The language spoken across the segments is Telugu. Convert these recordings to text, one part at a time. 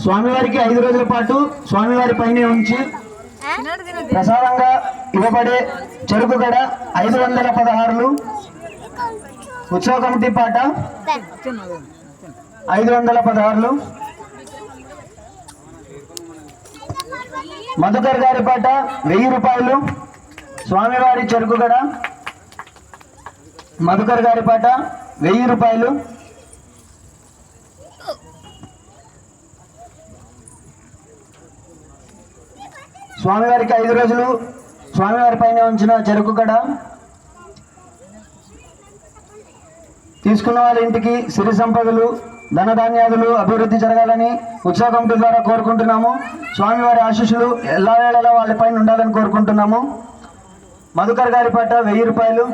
స్వామివారికి 5 రోజుల పాటు స్వామివారి పైనే ఉంచి ప్రసాదంగా ఇవ్వబడే చెరుకు గడ 516 ఉత్సవ కమిటీ పాట 516 మధుకర్ గారి పాట 1000 రూపాయలు స్వామివారి చెరుకు గడ మధుకర్ గారి పాట 1000 రూపాయలు స్వామివారికి 5 రోజులు స్వామివారి పైన ఉంచిన చెరుకు గడ తీసుకున్న వాళ్ళ ఇంటికి సిరి సంపదలు ధనధాన్యాదులు అభివృద్ధి జరగాలని ఉత్సవ కమిటీ ద్వారా కోరుకుంటున్నాము. స్వామివారి ఆశీస్సులు ఎల్లవేళలా వాళ్ళపైన ఉండాలని కోరుకుంటున్నాము. మధుకర్ గారి పాట 1000 రూపాయలు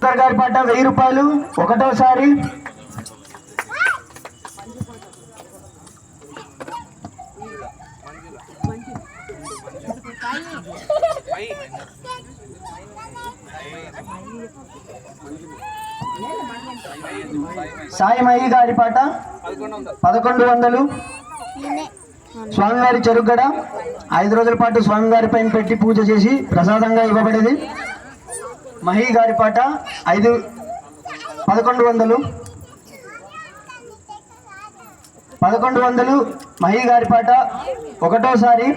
మధుకర్ గారి పాట 1000 రూపాయలు ఒకటోసారి సాయిమయ్య గారి పాట 1100 స్వామివారి చెరుగడ 5 రోజుల పాటు స్వామివారి పైన పెట్టి పూజ చేసి ప్రసాదంగా ఇవ్వబడేది. మహి గారి పాట 1100 మహి గారి పాట ఒకటోసారి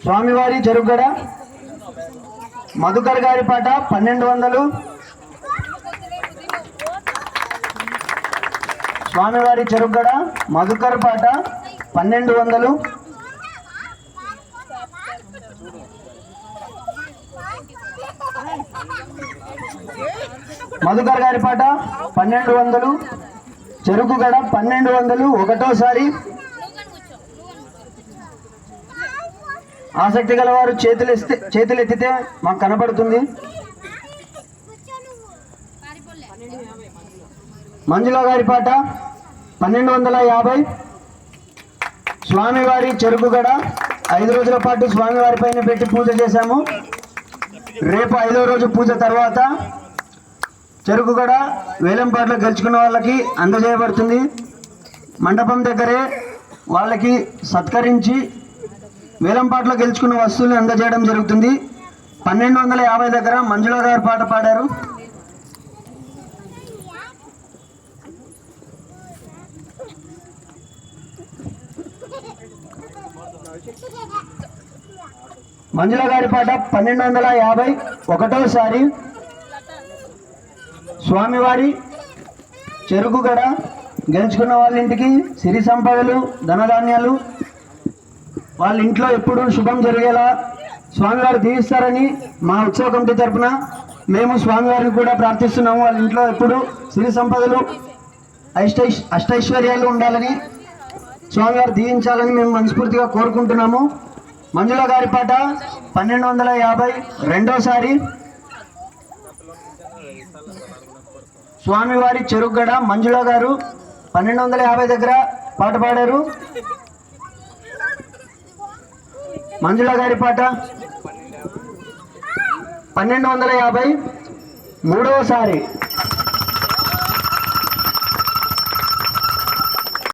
స్వామివారి చెరుగడ మధుకర్ గారి పాట 1200 స్వామివారి చెరుగడ మధుకర్ పాట 1200 మధుకర్ గారి పాట 1200 చెరుకుగడ 1200 ఒకటోసారి. ఆసక్తి గలవారు చేతులు ఎత్తితే మాకు కనబడుతుంది. మంజుల గారి పాట 1250 స్వామివారి చెరుకుగడ 5 రోజుల పాటు స్వామివారి పైన పెట్టి పూజ చేశాము. రేపు 5వ రోజు పూజ తర్వాత చెరుకుగడ వేలంపాట్లో గెలుచుకున్న వాళ్ళకి అందజేయబడుతుంది. మండపం దగ్గరే వాళ్ళకి సత్కరించి వేలంపాట్లో గెలుచుకున్న వస్తువులు అందజేయడం జరుగుతుంది. 1250 దగ్గర మంజుల గారు పాట పాడారు. మంజుల గారి పాట 1250 ఒకటోసారి స్వామివారి చెరుకుగడ గెలుచుకున్న వాళ్ళ ఇంటికి సిరి సంపదలు ధనధాన్యాలు వాళ్ళ ఇంట్లో ఎప్పుడు శుభం జరిగేలా స్వామివారు దీవిస్తారని మా ఉత్సవ కమిటీ తరఫున మేము స్వామివారిని కూడా ప్రార్థిస్తున్నాము. వాళ్ళ ఇంట్లో ఎప్పుడు సిరి సంపదలు అష్టైశ్వర్యాలు ఉండాలని స్వామివారు దీవించాలని మేము మనస్ఫూర్తిగా కోరుకుంటున్నాము. మంజుల గారి పాట 1250 రెండోసారి స్వామివారి చెరుగడ మంజుల గారు 1250 దగ్గర పాట పాడారు. మంజుల గారి పాట 1250 మూడవసారి